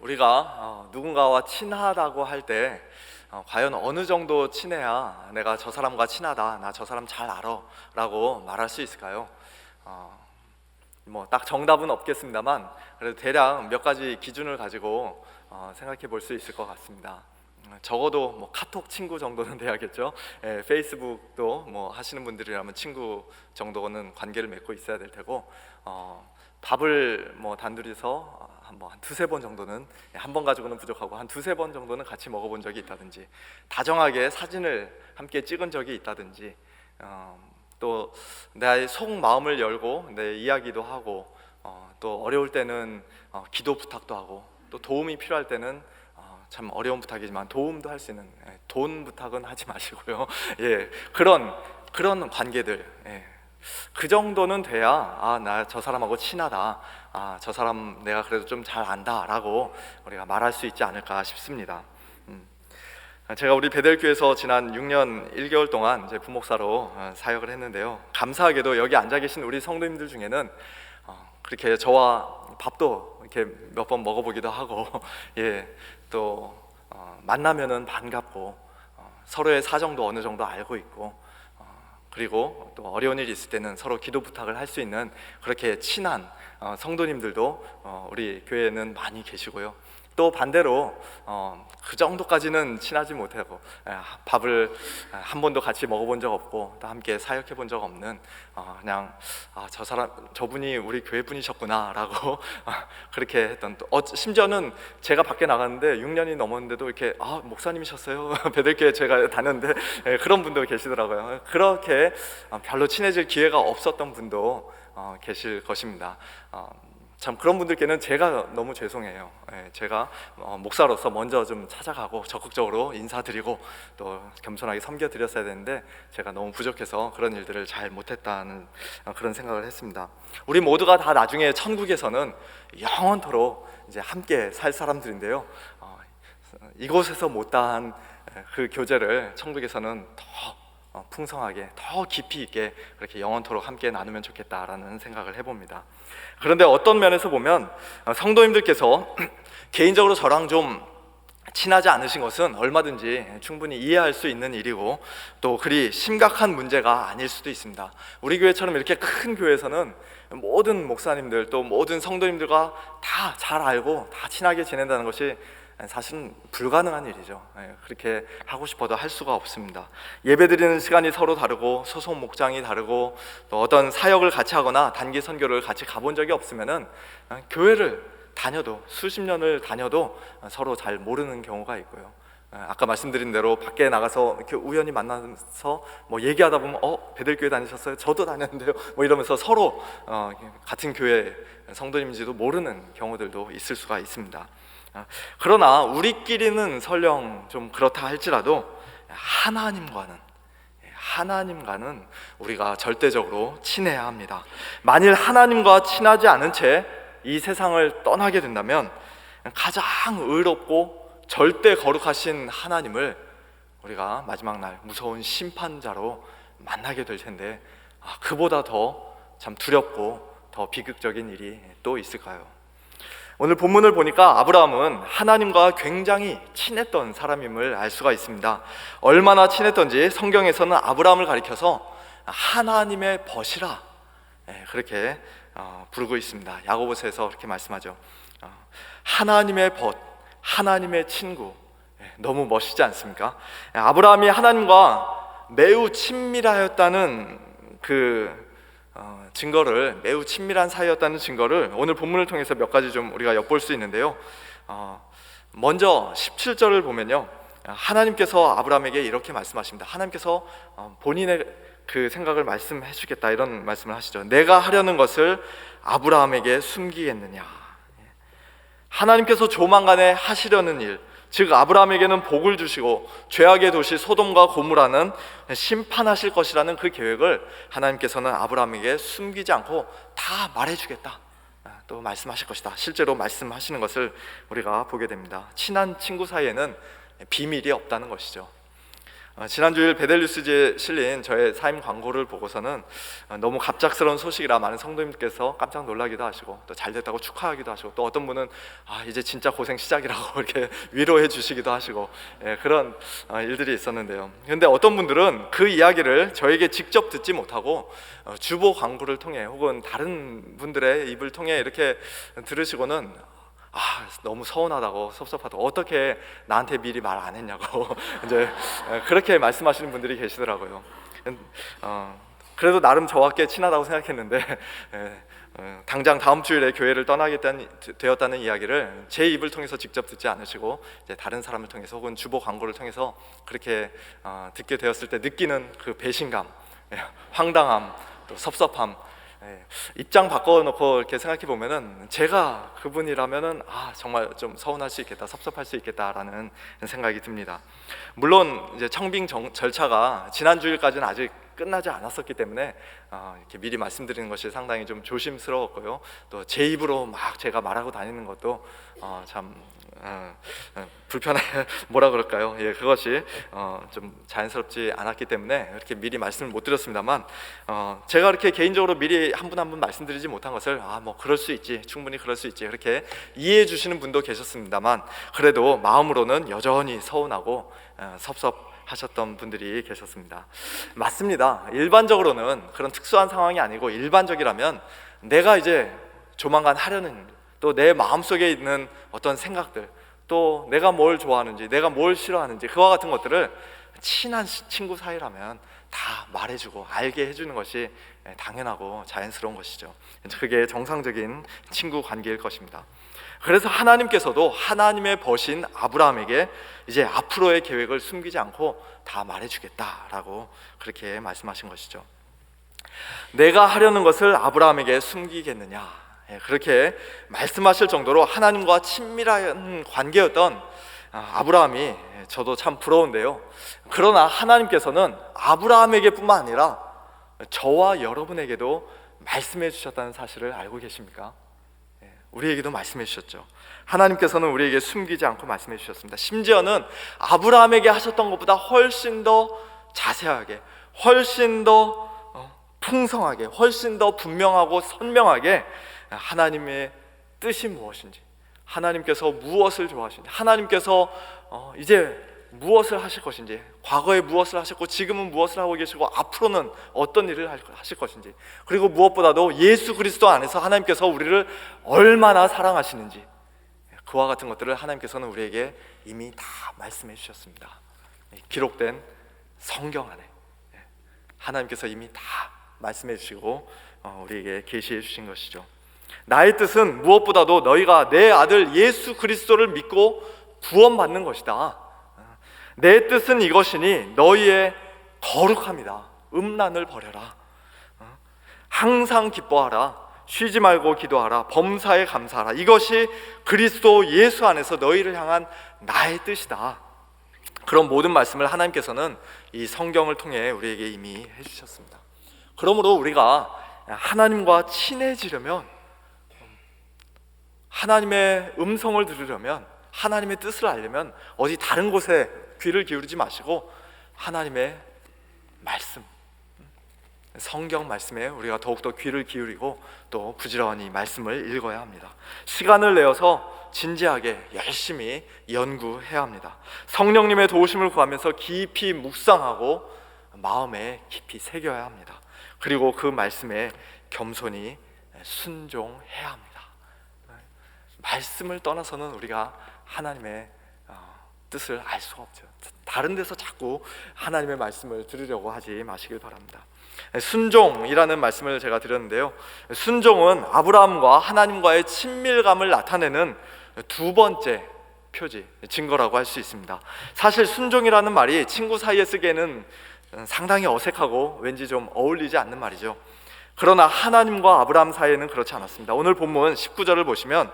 우리가 누군가와 친하다고 할 때 과연 어느 정도 친해야 내가 저 사람과 친하다, 나 저 사람 잘 알아 라고 말할 수 있을까요? 뭐 딱 정답은 없겠습니다만 그래도 대략 몇 가지 기준을 가지고 생각해 볼 수 있을 것 같습니다. 적어도 뭐 카톡 친구 정도는 돼야겠죠. 페이스북도 뭐 하시는 분들이라면 친구 정도는 관계를 맺고 있어야 될 테고, 밥을 뭐 단둘이서 한 두세 번 정도는, 한 번 가지고는 부족하고 한 두세 번 정도는 같이 먹어본 적이 있다든지, 다정하게 사진을 함께 찍은 적이 있다든지, 또 내 속마음을 열고 내 이야기도 하고, 또 어려울 때는 기도 부탁도 하고, 또 도움이 필요할 때는 참 어려운 부탁이지만 도움도 할 수 있는, 돈 부탁은 하지 마시고요. 그런 관계들, 그 정도는 돼야 나 저 사람하고 친하다, 저 사람 내가 그래도 좀 잘 안다라고 우리가 말할 수 있지 않을까 싶습니다. 제가 우리 베델교회에서 지난 6년 1개월 동안 이제 부목사로 사역을 했는데요, 감사하게도 여기 앉아 계신 우리 성도님들 중에는 그렇게 저와 밥도 이렇게 몇 번 먹어보기도 하고, 또 만나면은 반갑고, 서로의 사정도 어느 정도 알고 있고, 그리고 또 어려운 일이 있을 때는 서로 기도 부탁을 할 수 있는 그렇게 친한 성도님들도 우리 교회에는 많이 계시고요. 또 반대로 그 정도까지는 친하지 못하고, 밥을 한 번도 같이 먹어본 적 없고, 또 함께 사역해 본 적 없는, 그냥 저분이 우리 교회 분이셨구나 라고 그렇게 했던, 또 심지어는 제가 밖에 나갔는데 6년이 넘었는데도 이렇게 목사님이셨어요? 베들교회 제가 다녔는데, 그런 분도 계시더라고요. 그렇게 별로 친해질 기회가 없었던 분도 계실 것입니다. 참 그런 분들께는 제가 너무 죄송해요. 제가 목사로서 먼저 좀 찾아가고 적극적으로 인사드리고 또 겸손하게 섬겨드렸어야 되는데, 제가 너무 부족해서 그런 일들을 잘 못했다는 그런 생각을 했습니다. 우리 모두가 다 나중에 천국에서는 영원토록 이제 함께 살 사람들인데요, 이곳에서 못다한 그 교제를 천국에서는 더 풍성하게, 더 깊이 있게 그렇게 영원토록 함께 나누면 좋겠다라는 생각을 해봅니다. 그런데 어떤 면에서 보면 성도님들께서 개인적으로 저랑 좀 친하지 않으신 것은 얼마든지 충분히 이해할 수 있는 일이고, 또 그리 심각한 문제가 아닐 수도 있습니다. 우리 교회처럼 이렇게 큰 교회에서는 모든 목사님들, 또 모든 성도님들과 다 잘 알고 다 친하게 지낸다는 것이 사실은 불가능한 일이죠. 그렇게 하고 싶어도 할 수가 없습니다. 예배드리는 시간이 서로 다르고, 소속 목장이 다르고, 또 어떤 사역을 같이 하거나 단기 선교를 같이 가본 적이 없으면은 교회를 다녀도, 수십 년을 다녀도 서로 잘 모르는 경우가 있고요. 아까 말씀드린 대로 밖에 나가서 이렇게 우연히 만나서 뭐 얘기하다 보면 베들교회 다니셨어요? 저도 다녔는데요. 뭐 이러면서 서로 같은 교회 성도님인지도 모르는 경우들도 있을 수가 있습니다. 그러나 우리끼리는 설령 좀 그렇다 할지라도 하나님과는 우리가 절대적으로 친해야 합니다. 만일 하나님과 친하지 않은 채 이 세상을 떠나게 된다면 가장 의롭고 절대 거룩하신 하나님을 우리가 마지막 날 무서운 심판자로 만나게 될 텐데, 그보다 더 참 두렵고 더 비극적인 일이 또 있을까요? 오늘 본문을 보니까 아브라함은 하나님과 굉장히 친했던 사람임을 알 수가 있습니다. 얼마나 친했던지 성경에서는 아브라함을 가리켜서 하나님의 벗이라 그렇게 부르고 있습니다. 야고보서에서 그렇게 말씀하죠. 하나님의 벗, 하나님의 친구. 너무 멋있지 않습니까? 아브라함이 하나님과 매우 친밀하였다는 증거를, 매우 친밀한 사이였다는 증거를 오늘 본문을 통해서 몇 가지 좀 우리가 엿볼 수 있는데요, 먼저 17절을 보면요, 하나님께서 아브라함에게 이렇게 말씀하십니다. 하나님께서 본인의 그 생각을 말씀해 주겠다, 이런 말씀을 하시죠. 내가 하려는 것을 아브라함에게 숨기겠느냐. 하나님께서 조만간에 하시려는 일, 즉 아브라함에게는 복을 주시고 죄악의 도시 소돔과 고모라는 심판하실 것이라는 그 계획을 하나님께서는 아브라함에게 숨기지 않고 다 말해주겠다, 또 말씀하실 것이다, 실제로 말씀하시는 것을 우리가 보게 됩니다. 친한 친구 사이에는 비밀이 없다는 것이죠. 지난주일 베델뉴스지에 실린 저의 사임 광고를 보고서는 너무 갑작스러운 소식이라 많은 성도님들께서 깜짝 놀라기도 하시고 또 잘됐다고 축하하기도 하시고, 또 어떤 분은 이제 진짜 고생 시작이라고 이렇게 위로해 주시기도 하시고, 그런 일들이 있었는데요. 그런데 어떤 분들은 그 이야기를 저에게 직접 듣지 못하고 주보 광고를 통해 혹은 다른 분들의 입을 통해 이렇게 들으시고는 너무 서운하다고, 섭섭하다고, 어떻게 나한테 미리 말 안 했냐고 이제 그렇게 말씀하시는 분들이 계시더라고요. 그래도 나름 저와 꽤 친하다고 생각했는데 당장 다음 주일에 교회를 떠나게 되었다는 이야기를 제 입을 통해서 직접 듣지 않으시고 이제 다른 사람을 통해서 혹은 주보 광고를 통해서 그렇게 듣게 되었을 때 느끼는 그 배신감, 황당함, 또 섭섭함, 입장 바꿔놓고 이렇게 생각해 보면은 제가 그분이라면은 정말 좀 서운할 수 있겠다, 섭섭할 수 있겠다라는 생각이 듭니다. 물론 이제 청빙 절차가 지난 주일까지는 아직 끝나지 않았었기 때문에 이렇게 미리 말씀드리는 것이 상당히 좀 조심스러웠고요. 또 제 입으로 막 제가 말하고 다니는 것도 참 불편해 뭐라 그럴까요? 그것이 좀 자연스럽지 않았기 때문에 이렇게 미리 말씀을 못 드렸습니다만, 제가 이렇게 개인적으로 미리 한 분 한 분 말씀드리지 못한 것을 뭐 그럴 수 있지, 충분히 그럴 수 있지, 그렇게 이해해 주시는 분도 계셨습니다만, 그래도 마음으로는 여전히 서운하고 섭섭하셨던 분들이 계셨습니다. 맞습니다. 일반적으로는 그런 특수한 상황이 아니고 일반적이라면 내가 이제 조만간 하려는, 또 내 마음속에 있는 어떤 생각들, 또 내가 뭘 좋아하는지, 내가 뭘 싫어하는지, 그와 같은 것들을 친한 친구 사이라면 다 말해주고 알게 해주는 것이 당연하고 자연스러운 것이죠. 그게 정상적인 친구 관계일 것입니다. 그래서 하나님께서도 하나님의 버신 아브라함에게 이제 앞으로의 계획을 숨기지 않고 다 말해주겠다라고 그렇게 말씀하신 것이죠. 내가 하려는 것을 아브라함에게 숨기겠느냐, 그렇게 말씀하실 정도로 하나님과 친밀한 관계였던 아브라함이 저도 참 부러운데요. 그러나 하나님께서는 아브라함에게 뿐만 아니라 저와 여러분에게도 말씀해 주셨다는 사실을 알고 계십니까? 우리에게도 말씀해 주셨죠. 하나님께서는 우리에게 숨기지 않고 말씀해 주셨습니다. 심지어는 아브라함에게 하셨던 것보다 훨씬 더 자세하게, 훨씬 더 풍성하게, 훨씬 더 분명하고 선명하게 하나님의 뜻이 무엇인지, 하나님께서 무엇을 좋아하시는지, 하나님께서 이제 무엇을 하실 것인지, 과거에 무엇을 하셨고 지금은 무엇을 하고 계시고 앞으로는 어떤 일을 하실 것인지, 그리고 무엇보다도 예수 그리스도 안에서 하나님께서 우리를 얼마나 사랑하시는지, 그와 같은 것들을 하나님께서는 우리에게 이미 다 말씀해 주셨습니다. 기록된 성경 안에 하나님께서 이미 다 말씀해 주시고 우리에게 계시해 주신 것이죠. 나의 뜻은 무엇보다도 너희가 내 아들 예수 그리스도를 믿고 구원받는 것이다. 내 뜻은 이것이니 너희의 거룩함이다. 음란을 버려라. 항상 기뻐하라. 쉬지 말고 기도하라. 범사에 감사하라. 이것이 그리스도 예수 안에서 너희를 향한 나의 뜻이다. 그런 모든 말씀을 하나님께서는 이 성경을 통해 우리에게 이미 해주셨습니다. 그러므로 우리가 하나님과 친해지려면, 하나님의 음성을 들으려면, 하나님의 뜻을 알려면 어디 다른 곳에 귀를 기울이지 마시고 하나님의 말씀, 성경 말씀에 우리가 더욱더 귀를 기울이고 또 부지런히 말씀을 읽어야 합니다. 시간을 내어서 진지하게 열심히 연구해야 합니다. 성령님의 도우심을 구하면서 깊이 묵상하고 마음에 깊이 새겨야 합니다. 그리고 그 말씀에 겸손히 순종해야 합니다. 말씀을 떠나서는 우리가 하나님의 뜻을 알 수가 없죠. 다른 데서 자꾸 하나님의 말씀을 들으려고 하지 마시길 바랍니다. 순종이라는 말씀을 제가 드렸는데요, 순종은 아브라함과 하나님과의 친밀감을 나타내는 두 번째 표지, 증거라고 할 수 있습니다. 사실 순종이라는 말이 친구 사이에 쓰기에는 상당히 어색하고 왠지 좀 어울리지 않는 말이죠. 그러나 하나님과 아브라함 사이에는 그렇지 않았습니다. 오늘 본문 19절을 보시면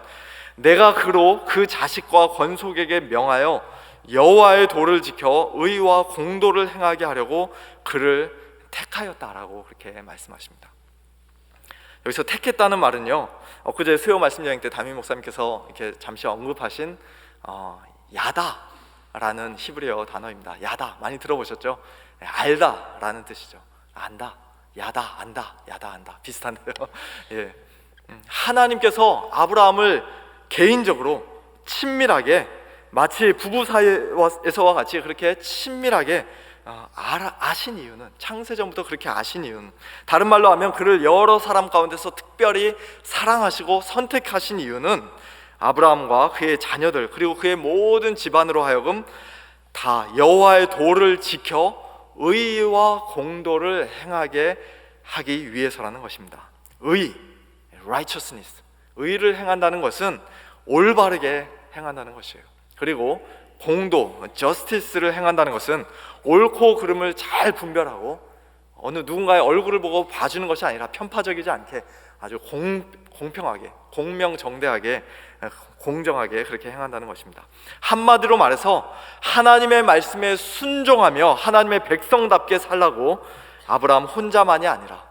내가 그로 그 자식과 건속에게 명하여 여호와의 도를 지켜 의와 공도를 행하게 하려고 그를 택하였다라고 그렇게 말씀하십니다. 여기서 택했다는 말은요, 엊그제 수요 말씀 여행 때 담임 목사님께서 이렇게 잠시 언급하신 야다, 라는 히브리어 단어입니다. 야다 많이 들어보셨죠? 알다 라는 뜻이죠. 안다, 야다, 안다, 야다, 안다 비슷한데요. 예. 하나님께서 아브라함을 개인적으로 친밀하게, 마치 부부 사이에서와 같이 그렇게 친밀하게 아신 이유는, 창세전부터 그렇게 아신 이유는, 다른 말로 하면 그를 여러 사람 가운데서 특별히 사랑하시고 선택하신 이유는 아브라함과 그의 자녀들 그리고 그의 모든 집안으로 하여금 다 여호와의 도를 지켜 의와 공도를 행하게 하기 위해서라는 것입니다. 의, righteousness, 의를 행한다는 것은 올바르게 행한다는 것이에요. 그리고 공도, justice를 행한다는 것은 옳고 그름을 잘 분별하고 어느 누군가의 얼굴을 보고 봐주는 것이 아니라 편파적이지 않게 아주 공평하게, 공명정대하게, 공정하게 그렇게 행한다는 것입니다. 한마디로 말해서 하나님의 말씀에 순종하며 하나님의 백성답게 살라고 아브라함 혼자만이 아니라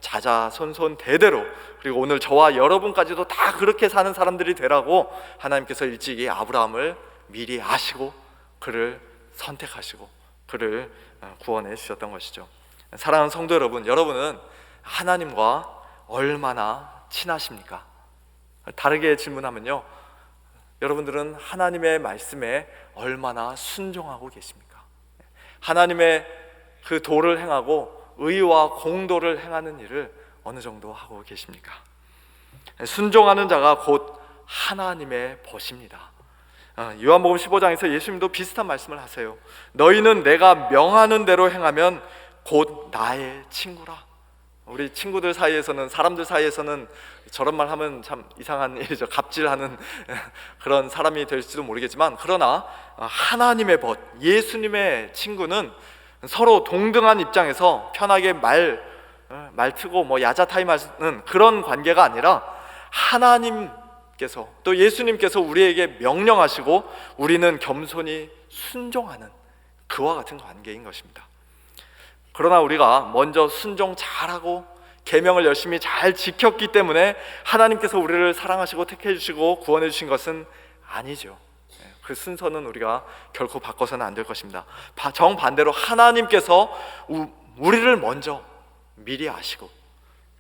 자자손손 대대로, 그리고 오늘 저와 여러분까지도 다 그렇게 사는 사람들이 되라고 하나님께서 일찍이 아브라함을 미리 아시고 그를 선택하시고 그를 구원해 주셨던 것이죠. 사랑하는 성도 여러분, 여러분은 하나님과 얼마나 친하십니까? 다르게 질문하면요, 여러분들은 하나님의 말씀에 얼마나 순종하고 계십니까? 하나님의 그 도를 행하고 의와 공도를 행하는 일을 어느 정도 하고 계십니까? 순종하는 자가 곧 하나님의 벗입니다. 요한복음 15장에서 예수님도 비슷한 말씀을 하세요. 너희는 내가 명하는 대로 행하면 곧 나의 친구라. 우리 친구들 사이에서는, 사람들 사이에서는 저런 말 하면 참 이상한 일이죠. 갑질하는 그런 사람이 될지도 모르겠지만, 그러나 하나님의 벗, 예수님의 친구는 서로 동등한 입장에서 편하게 말트고 뭐 야자타임하는 그런 관계가 아니라 하나님께서 또 예수님께서 우리에게 명령하시고 우리는 겸손히 순종하는 그와 같은 관계인 것입니다. 그러나 우리가 먼저 순종 잘하고 계명을 열심히 잘 지켰기 때문에 하나님께서 우리를 사랑하시고 택해 주시고 구원해 주신 것은 아니죠. 그 순서는 우리가 결코 바꿔서는 안 될 것입니다. 정반대로 하나님께서 우리를 먼저 미리 아시고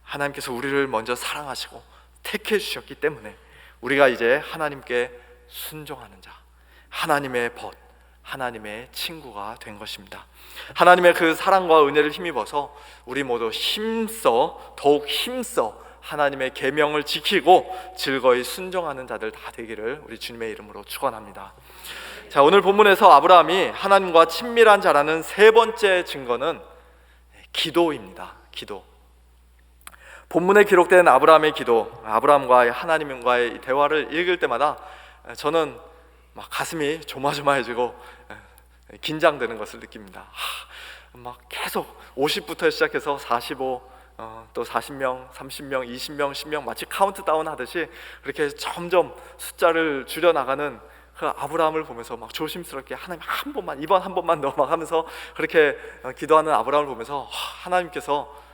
하나님께서 우리를 먼저 사랑하시고 택해 주셨기 때문에 우리가 이제 하나님께 순종하는 자, 하나님의 벗, 하나님의 친구가 된 것입니다. 하나님의 그 사랑과 은혜를 힘입어서 우리 모두 더욱 힘써 하나님의 계명을 지키고 즐거이 순종하는 자들 다 되기를 우리 주님의 이름으로 축원합니다. 자, 오늘 본문에서 아브라함이 하나님과 친밀한 자라는 세 번째 증거는 기도입니다. 기도. 본문에 기록된 아브라함의 기도, 아브라함과 하나님과의 대화를 읽을 때마다 저는 막 가슴이 조마조마해지고 긴장되는 것을 느낍니다. 막 계속 50부터 시작해서 45, 또 40명, 30명, 20명, 10명 마치 카운트다운 하듯이 그렇게 점점 숫자를 줄여나가는 그 아브라함을 보면서 막 조심스럽게 하나님 한 번만, 이번 한 번만 더 막 하면서 그렇게 기도하는 아브라함을 보면서 하나님께서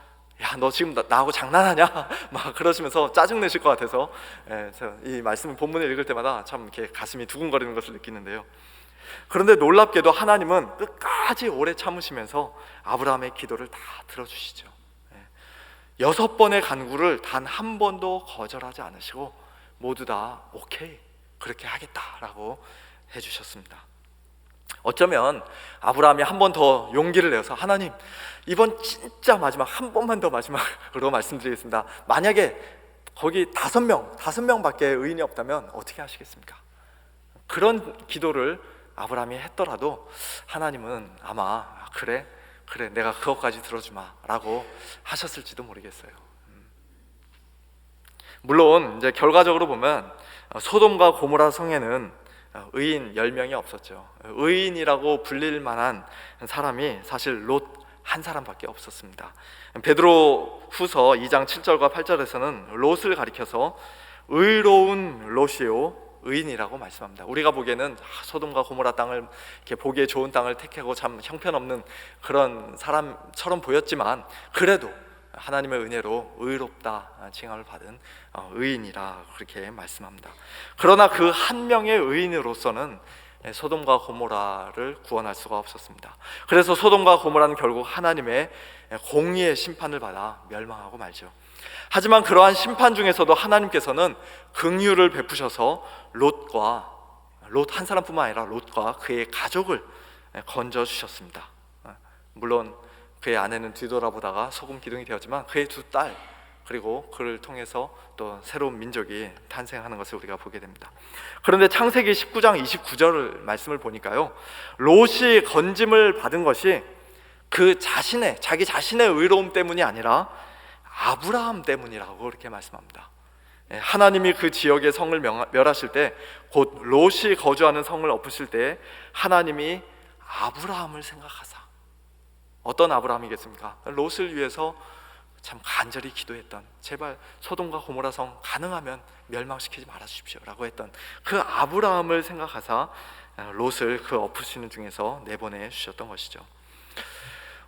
야, 너 지금 나하고 장난하냐? 막 그러시면서 짜증내실 것 같아서 이 말씀 본문을 읽을 때마다 참 이렇게 가슴이 두근거리는 것을 느끼는데요. 그런데 놀랍게도 하나님은 끝까지 오래 참으시면서 아브라함의 기도를 다 들어주시죠. 6번의 간구를 단 한 번도 거절하지 않으시고 모두 다 오케이, 그렇게 하겠다라고 해주셨습니다. 어쩌면 아브라함이 한 번 더 용기를 내서 하나님, 이번 진짜 마지막, 한 번만 더 마지막으로 말씀드리겠습니다. 만약에 거기 5명밖에 의인이 없다면 어떻게 하시겠습니까? 그런 기도를 아브라함이 했더라도 하나님은 아마 그래 내가 그것까지 들어주마 라고 하셨을지도 모르겠어요. 물론 이제 결과적으로 보면 소돔과 고모라 성에는 의인 10명이 없었죠. 의인이라고 불릴 만한 사람이 사실 롯 한 사람밖에 없었습니다. 베드로 후서 2장 7절과 8절에서는 롯을 가리켜서 의로운 롯이요 의인이라고 말씀합니다. 우리가 보기에는 소돔과 고모라 땅을 이렇게 보기에 좋은 땅을 택하고 참 형편없는 그런 사람처럼 보였지만 그래도 하나님의 은혜로 의롭다 칭함을 받은 의인이라 그렇게 말씀합니다. 그러나 그 한 명의 의인으로서는 소돔과 고모라를 구원할 수가 없었습니다. 그래서 소돔과 고모라는 결국 하나님의 공의의 심판을 받아 멸망하고 말죠. 하지만 그러한 심판 중에서도 하나님께서는 긍휼을 베푸셔서 롯 한 사람뿐만 아니라 롯과 그의 가족을 건져 주셨습니다. 물론 그의 아내는 뒤돌아보다가 소금 기둥이 되었지만 그의 두 딸, 그리고 그를 통해서 또 새로운 민족이 탄생하는 것을 우리가 보게 됩니다. 그런데 창세기 19장 29절 말씀을 보니까요, 롯이 건짐을 받은 것이 자기 자신의 의로움 때문이 아니라 아브라함 때문이라고 그렇게 말씀합니다. 하나님이 그 지역의 성을 멸하실 때, 곧 롯이 거주하는 성을 엎으실 때 하나님이 아브라함을 생각하사, 어떤 아브라함이겠습니까? 롯을 위해서 참 간절히 기도했던, 제발 소돔과 고모라 성 가능하면 멸망시키지 말아 주십시오 라고 했던 그 아브라함을 생각하사 롯을 그 엎으시는 중에서 내보내 주셨던 것이죠.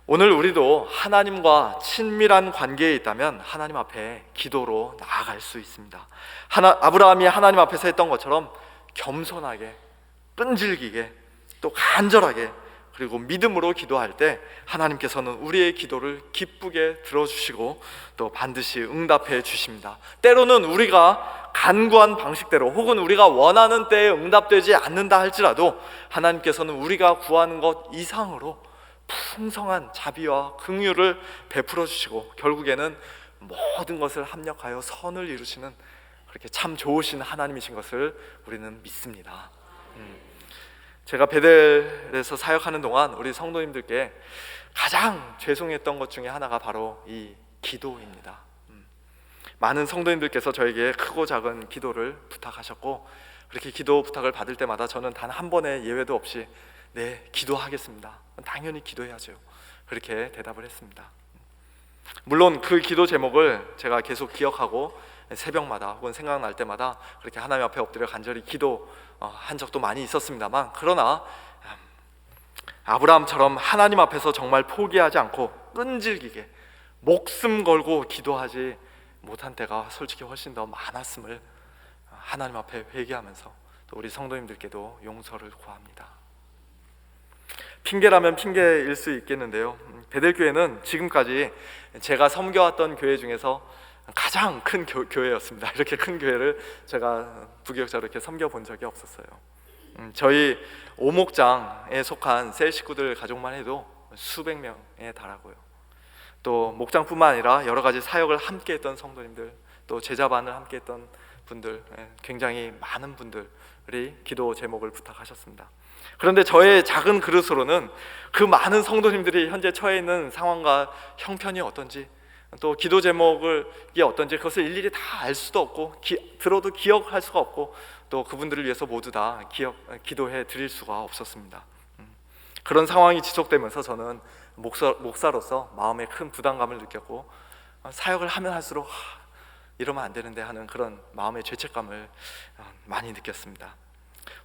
오늘 우리도 하나님과 친밀한 관계에 있다면 하나님 앞에 기도로 나아갈 수 있습니다. 아브라함이 하나님 앞에서 했던 것처럼 겸손하게, 끈질기게, 또 간절하게, 그리고 믿음으로 기도할 때 하나님께서는 우리의 기도를 기쁘게 들어주시고 또 반드시 응답해 주십니다. 때로는 우리가 간구한 방식대로, 혹은 우리가 원하는 때에 응답되지 않는다 할지라도 하나님께서는 우리가 구하는 것 이상으로 풍성한 자비와 긍휼을 베풀어 주시고 결국에는 모든 것을 합력하여 선을 이루시는, 그렇게 참 좋으신 하나님이신 것을 우리는 믿습니다. 제가 베델에서 사역하는 동안 우리 성도님들께 가장 죄송했던 것 중에 하나가 바로 이 기도입니다. 많은 성도님들께서 저에게 크고 작은 기도를 부탁하셨고, 그렇게 기도 부탁을 받을 때마다 저는 단 한 번의 예외도 없이 네, 기도하겠습니다, 당연히 기도해야죠, 그렇게 대답을 했습니다. 물론 그 기도 제목을 제가 계속 기억하고 새벽마다 혹은 생각날 때마다 그렇게 하나님 앞에 엎드려 간절히 기도한 적도 많이 있었습니다만, 그러나 아브라함처럼 하나님 앞에서 정말 포기하지 않고 끈질기게 목숨 걸고 기도하지 못한 때가 솔직히 훨씬 더 많았음을 하나님 앞에 회개하면서 또 우리 성도님들께도 용서를 구합니다. 핑계라면 핑계일 수 있겠는데요, 베델교회는 지금까지 제가 섬겨왔던 교회 중에서 가장 큰 교회였습니다. 이렇게 큰 교회를 제가 부교역자로 이렇게 섬겨본 적이 없었어요. 저희 오목장에 속한 셀 식구들 가족만 해도 수백 명에 달하고요, 또 목장뿐만 아니라 여러 가지 사역을 함께 했던 성도님들, 또 제자반을 함께 했던 분들, 굉장히 많은 분들이 기도 제목을 부탁하셨습니다. 그런데 저의 작은 그릇으로는 그 많은 성도님들이 현재 처해 있는 상황과 형편이 어떤지, 또 기도 제목이 어떤지 그것을 일일이 다 알 수도 없고 들어도 기억할 수가 없고, 또 그분들을 위해서 모두 다 기도해 드릴 수가 없었습니다. 그런 상황이 지속되면서 저는 목사로서 마음에 큰 부담감을 느꼈고, 사역을 하면 할수록 이러면 안 되는데 하는 그런 마음의 죄책감을 많이 느꼈습니다.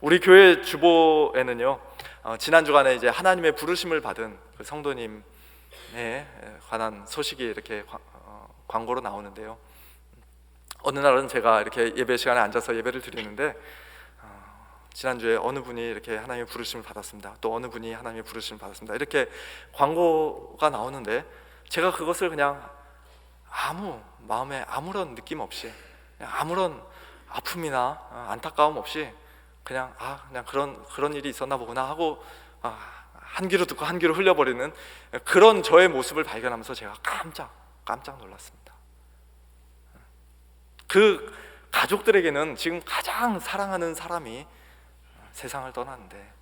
우리 교회 주보에는요, 지난 주간에 이제 하나님의 부르심을 받은 그 성도님에 관한 소식이 이렇게 광고로 나오는데요, 어느 날은 제가 이렇게 예배 시간에 앉아서 예배를 드리는데 지난주에 어느 분이 이렇게 하나님의 부르심을 받았습니다, 또 어느 분이 하나님의 부르심을 받았습니다, 이렇게 광고가 나오는데 제가 그것을 그냥 마음에 아무런 느낌 없이, 아무런 아픔이나 안타까움 없이 그냥 그런 일이 있었나 보구나 하고 한 귀로 듣고 한 귀로 흘려버리는 그런 저의 모습을 발견하면서 제가 깜짝 놀랐습니다. 그 가족들에게는 지금 가장 사랑하는 사람이 세상을 떠났는데,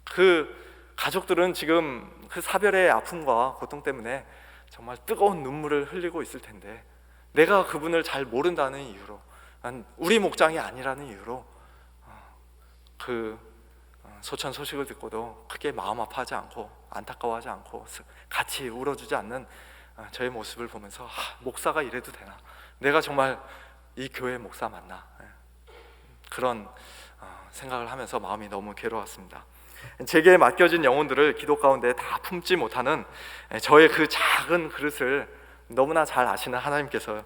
그 가족들은 지금 그 사별의 아픔과 고통 때문에 정말 뜨거운 눈물을 흘리고 있을 텐데, 내가 그분을 잘 모른다는 이유로, 우리 목장이 아니라는 이유로 그 소천 소식을 듣고도 크게 마음 아파하지 않고 안타까워하지 않고 같이 울어주지 않는 저의 모습을 보면서 목사가 이래도 되나, 내가 정말 이 교회 목사 맞나, 그런 생각을 하면서 마음이 너무 괴로웠습니다. 제게 맡겨진 영혼들을 기도 가운데 다 품지 못하는 저의 그 작은 그릇을 너무나 잘 아시는 하나님께서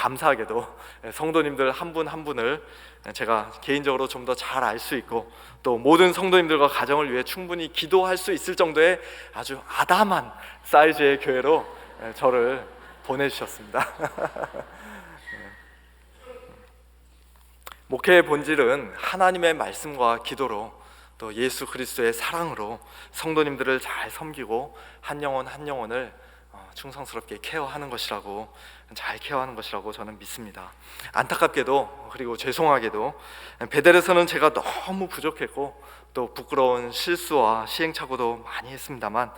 감사하게도 성도님들 한 분 한 분을 제가 개인적으로 좀 더 잘 알 수 있고, 또 모든 성도님들과 가정을 위해 충분히 기도할 수 있을 정도의 아주 아담한 사이즈의 교회로 저를 보내주셨습니다. 목회의 본질은 하나님의 말씀과 기도로, 또 예수 그리스도의 사랑으로 성도님들을 잘 섬기고 한 영혼 한 영혼을 충성스럽게 케어하는 것이라고, 잘 케어하는 것이라고 저는 믿습니다. 안타깝게도, 그리고 죄송하게도 베델에서는 제가 너무 부족했고 또 부끄러운 실수와 시행착오도 많이 했습니다만,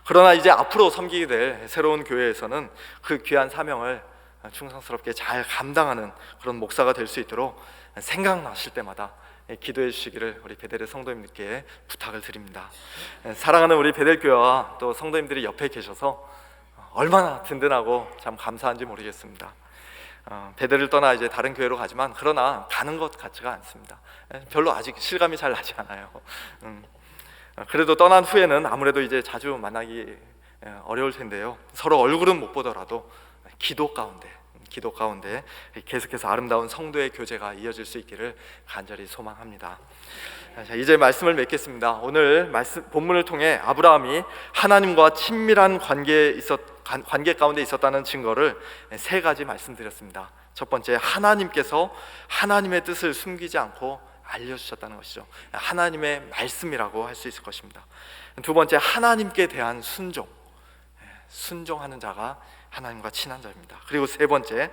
그러나 이제 앞으로 섬기게 될 새로운 교회에서는 그 귀한 사명을 충성스럽게 잘 감당하는 그런 목사가 될 수 있도록 생각나실 때마다 기도해 주시기를 우리 베델의 성도님들께 부탁을 드립니다. 사랑하는 우리 베델교회와 또 성도님들이 옆에 계셔서 얼마나 든든하고 참 감사한지 모르겠습니다. 베델을 떠나 이제 다른 교회로 가지만, 그러나 가는 것 같지가 않습니다. 별로 아직 실감이 잘 나지 않아요. 그래도 떠난 후에는 아무래도 이제 자주 만나기 어려울 텐데요, 서로 얼굴은 못 보더라도 기도 가운데 계속해서 아름다운 성도의 교제가 이어질 수 있기를 간절히 소망합니다. 자, 이제 말씀을 맺겠습니다. 오늘 본문을 통해 아브라함이 하나님과 친밀한 관계 가운데 있었다는 증거를 세 가지 말씀드렸습니다. 첫 번째, 하나님께서 하나님의 뜻을 숨기지 않고 알려주셨다는 것이죠. 하나님의 말씀이라고 할 수 있을 것입니다. 두 번째, 하나님께 대한 순종하는 자가 하나님과 친한 자입니다. 그리고 세 번째,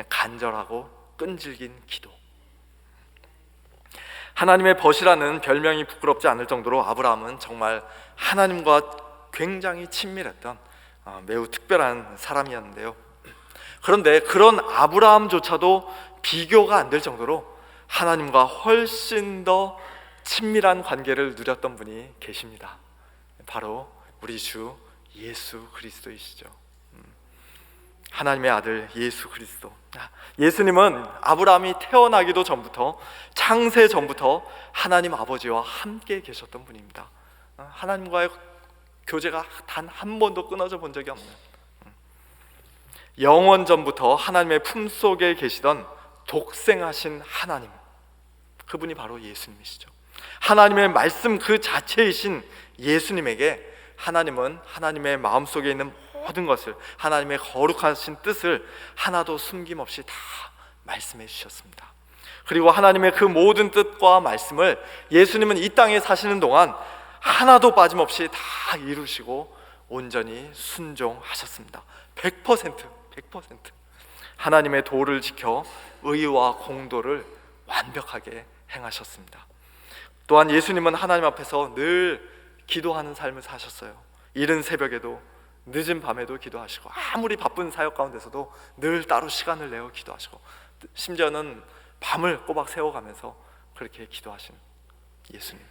간절하고 끈질긴 기도. 하나님의 벗이라는 별명이 부끄럽지 않을 정도로 아브라함은 정말 하나님과 굉장히 친밀했던 매우 특별한 사람이었는데요, 그런데 그런 아브라함조차도 비교가 안 될 정도로 하나님과 훨씬 더 친밀한 관계를 누렸던 분이 계십니다. 바로 우리 주 예수 그리스도이시죠. 하나님의 아들 예수 그리스도. 예수님은 아브라함이 태어나기도 전부터, 창세 전부터 하나님 아버지와 함께 계셨던 분입니다. 하나님과의 교제가 단 한 번도 끊어져 본 적이 없는, 영원 전부터 하나님의 품속에 계시던 독생하신 하나님, 그분이 바로 예수님이시죠. 하나님의 말씀 그 자체이신 예수님에게 하나님은 하나님의 마음속에 있는 모든 것을, 하나님의 거룩하신 뜻을 하나도 숨김없이 다 말씀해 주셨습니다. 그리고 하나님의 그 모든 뜻과 말씀을 예수님은 이 땅에 사시는 동안 하나도 빠짐없이 다 이루시고 온전히 순종하셨습니다. 100% 하나님의 도를 지켜 의와 공도를 완벽하게 행하셨습니다. 또한 예수님은 하나님 앞에서 늘 기도하는 삶을 사셨어요. 이른 새벽에도 늦은 밤에도 기도하시고, 아무리 바쁜 사역 가운데서도 늘 따로 시간을 내어 기도하시고, 심지어는 밤을 꼬박 새워가면서 그렇게 기도하신 예수님,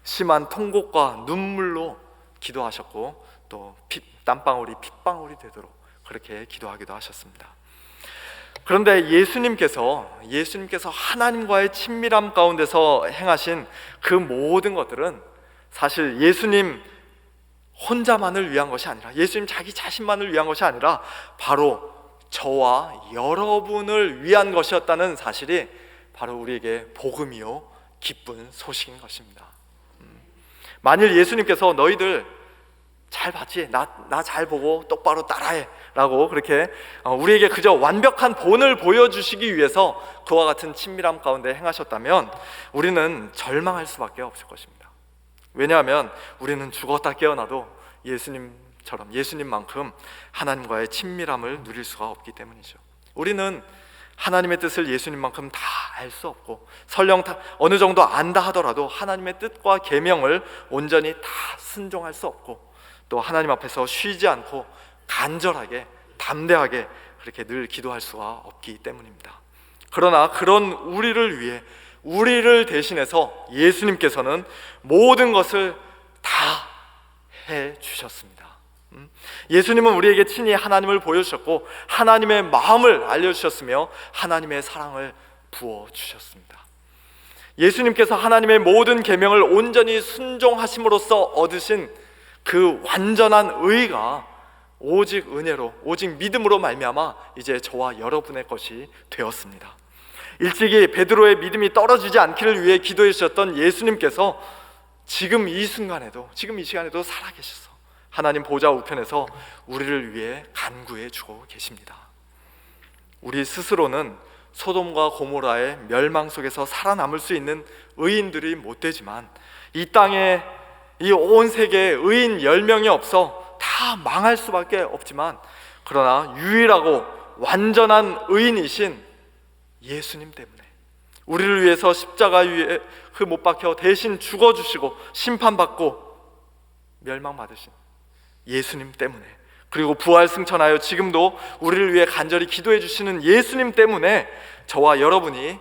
심한 통곡과 눈물로 기도하셨고, 또 땀방울이 핏방울이 되도록 그렇게 기도하기도 하셨습니다. 그런데 예수님께서 하나님과의 친밀함 가운데서 행하신 그 모든 것들은 사실 예수님 혼자만을 위한 것이 아니라, 예수님 자기 자신만을 위한 것이 아니라 바로 저와 여러분을 위한 것이었다는 사실이 바로 우리에게 복음이요 기쁜 소식인 것입니다. 만일 예수님께서 너희들 잘 봤지? 나 잘 보고 똑바로 따라해 라고 그렇게 우리에게 그저 완벽한 본을 보여주시기 위해서 그와 같은 친밀함 가운데 행하셨다면 우리는 절망할 수밖에 없을 것입니다. 왜냐하면 우리는 죽었다 깨어나도 예수님만큼 하나님과의 친밀함을 누릴 수가 없기 때문이죠. 우리는 하나님의 뜻을 예수님만큼 다 알 수 없고, 설령 어느 정도 안다 하더라도 하나님의 뜻과 계명을 온전히 다 순종할 수 없고, 또 하나님 앞에서 쉬지 않고 간절하게 담대하게 그렇게 늘 기도할 수가 없기 때문입니다. 그러나 그런 우리를 위해, 우리를 대신해서 예수님께서는 모든 것을 다 해주셨습니다. 예수님은 우리에게 친히 하나님을 보여주셨고, 하나님의 마음을 알려주셨으며 하나님의 사랑을 부어주셨습니다. 예수님께서 하나님의 모든 계명을 온전히 순종하심으로써 얻으신 그 완전한 의가 오직 은혜로, 오직 믿음으로 말미암아 이제 저와 여러분의 것이 되었습니다. 일찍이 베드로의 믿음이 떨어지지 않기를 위해 기도해 주셨던 예수님께서 지금 이 순간에도, 지금 이 시간에도 살아계셔서 하나님 보좌 우편에서 우리를 위해 간구해 주고 계십니다. 우리 스스로는 소돔과 고모라의 멸망 속에서 살아남을 수 있는 의인들이 못 되지만, 이 땅에 이 온 세계에 의인 10명이 없어 다 망할 수밖에 없지만, 그러나 유일하고 완전한 의인이신 예수님 때문에, 우리를 위해서 십자가 위에 못 박혀 대신 죽어주시고 심판받고 멸망받으신 예수님 때문에, 그리고 부활 승천하여 지금도 우리를 위해 간절히 기도해 주시는 예수님 때문에 저와 여러분이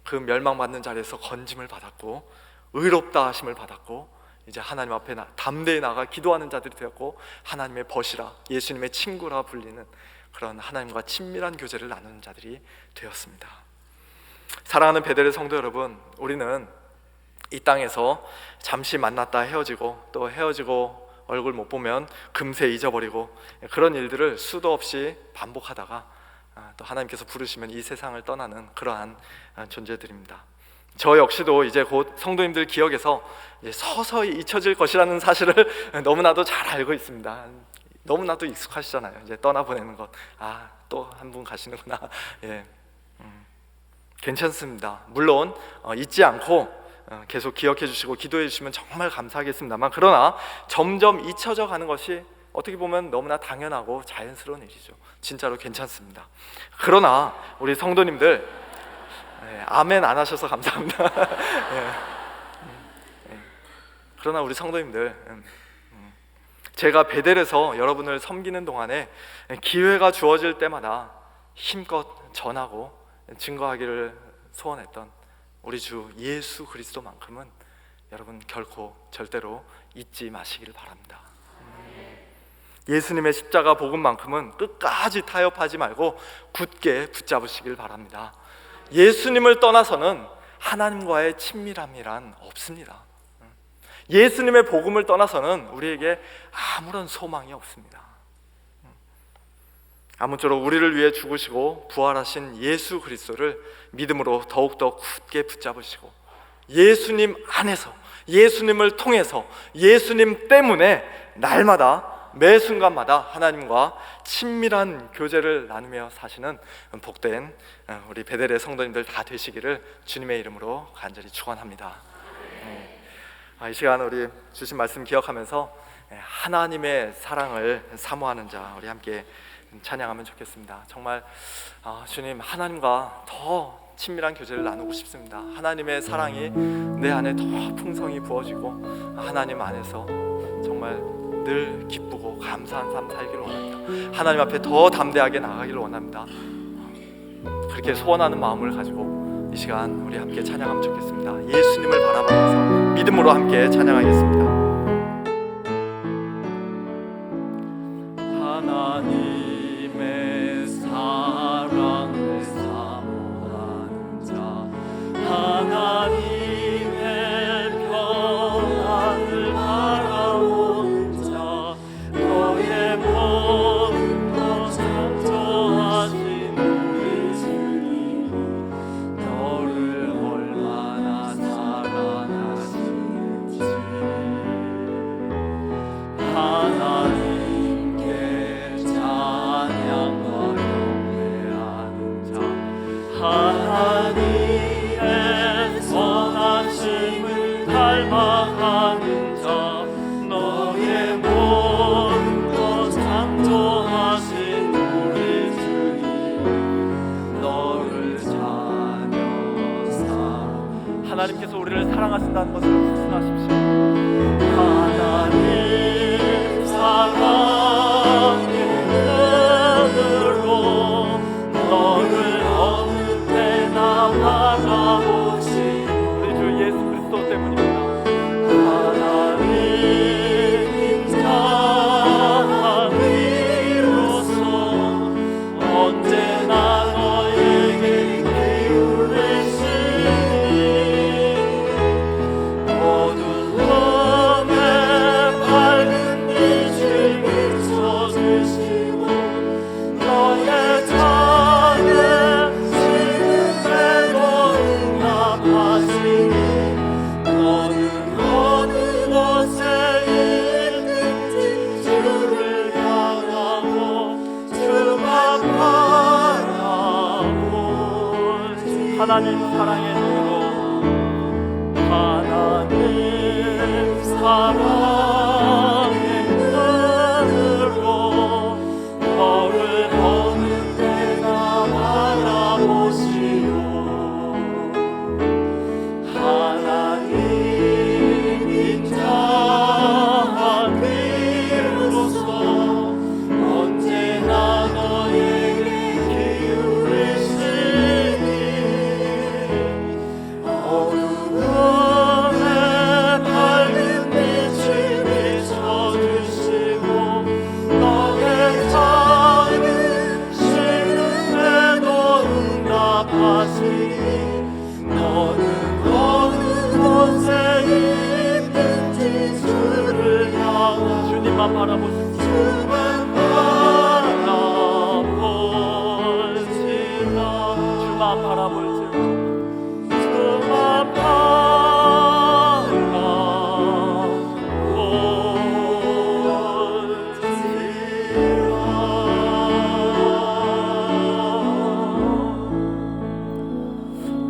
그 멸망받는 자리에서 건짐을 받았고 의롭다 하심을 받았고, 이제 하나님 앞에 담대히 나가 기도하는 자들이 되었고, 하나님의 벗이라, 예수님의 친구라 불리는 그런 하나님과 친밀한 교제를 나누는 자들이 되었습니다. 사랑하는 베델의 성도 여러분, 우리는 이 땅에서 잠시 만났다 헤어지고, 또 헤어지고 얼굴 못 보면 금세 잊어버리고, 그런 일들을 수도 없이 반복하다가 또 하나님께서 부르시면 이 세상을 떠나는 그러한 존재들입니다. 저 역시도 이제 곧 성도님들 기억에서 이제 서서히 잊혀질 것이라는 사실을 너무나도 잘 알고 있습니다. 너무나도 익숙하시잖아요. 이제 떠나보내는 것. 또 한 분 가시는구나. 예, 괜찮습니다. 물론 잊지 않고 계속 기억해 주시고 기도해 주시면 정말 감사하겠습니다만, 그러나 점점 잊혀져 가는 것이 어떻게 보면 너무나 당연하고 자연스러운 일이죠. 진짜로 괜찮습니다. 그러나 우리 성도님들, 아멘 안 하셔서 감사합니다. 그러나 우리 성도님들, 제가 베델에서 여러분을 섬기는 동안에 기회가 주어질 때마다 힘껏 전하고 증거하기를 소원했던 우리 주 예수 그리스도만큼은 여러분 결코 절대로 잊지 마시길 바랍니다. 예수님의 십자가 복음만큼은 끝까지 타협하지 말고 굳게 붙잡으시길 바랍니다. 예수님을 떠나서는 하나님과의 친밀함이란 없습니다. 예수님의 복음을 떠나서는 우리에게 아무런 소망이 없습니다. 아무쪼록 우리를 위해 죽으시고 부활하신 예수 그리스도를 믿음으로 더욱더 굳게 붙잡으시고, 예수님 안에서, 예수님을 통해서, 예수님 때문에 날마다 매 순간마다 하나님과 친밀한 교제를 나누며 사시는 복된 우리 베델의 성도님들 다 되시기를 주님의 이름으로 간절히 축원합니다. 이 시간 우리 주신 말씀 기억하면서 하나님의 사랑을 사모하는 자 우리 함께 찬양하면 좋겠습니다. 정말 주님, 하나님과 더 친밀한 교제를 나누고 싶습니다. 하나님의 사랑이 내 안에 더 풍성히 부어지고 하나님 안에서 정말 늘 기쁘고 감사한 삶 살기를 원합니다. 하나님 앞에 더 담대하게 나가기를 원합니다. 그렇게 소원하는 마음을 가지고 이 시간 우리 함께 찬양하면 좋겠습니다. 예수님을 바라보면서 믿음으로 함께 찬양하겠습니다. 하나님의 사랑을 사모하는 자, 하나님의 평안을 바라보는 자, 너의 모든 것 창조하신 우리 주님, 너를 얼마나 사랑하시는지 하나님께 찬양과 경배하는 자, 하나님의 선하심을 닮아가는 자, 너의 모든 것 창조하신 우리 주님, 너를 찬양사. 하나님께서 우리를 사랑하신다는 것을 확신하십시오. 하나님 사랑으로 너를 어느 때나 바라보신 우리 주 예수 그리스도 때문입니다. 하나님 자비로서 언제나 너에게 기울이시니 어두운 밤에 밝은 빛을 너는 어느 곳에 있든지 주를 향하고 주만 바라보지. 하나님 사랑의 눈으로, 하나님 사랑의 눈으로 너를 보는 내가 바라보시오. 하나님 인자한 비로소 언제나 너에게 기울이시니 어두움에 밝은 빛을 비춰주시고 너의 작은 신음에도 응답하시니 너는 어느 곳에 있든지 주를 향하고 주님만 바라보시고 주만 바라보시라. 주만 바라볼지라. 주만 바라볼지라.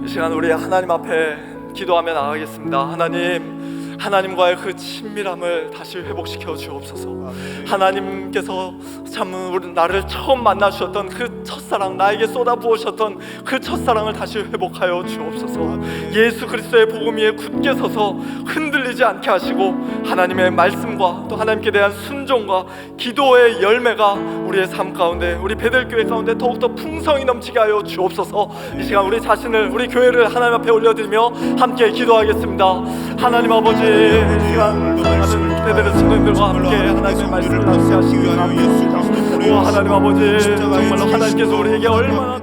이 시간 우리 하나님 앞에 기도하며 나가겠습니다. 하나님과의 그 친밀함을 다시 회복시켜 주옵소서. 하나님께서 참 나를 처음 만나 주셨던 그 첫사랑, 나에게 쏟아부으셨던 그 첫사랑을 다시 회복하여 주옵소서. 예수 그리스도의 복음 위에 굳게 서서 흔들리지 않게 하시고 하나님의 말씀과 또 하나님께 대한 순종과 기도의 열매가 우리의 삶 가운데, 우리 베델교회 가운데 더욱더 풍성히 넘치게 하여 주옵소서. 이 시간 우리 자신을, 우리 교회를 하나님 앞에 올려드리며 함께 기도하겠습니다. 하나님 아버지, 이 시간 많은 베델의 성도님들과 함께 하나님의 말씀을 함께 하시기 위하여 하나님 아버지, 정말로 하나님께서 우리에게 얼마나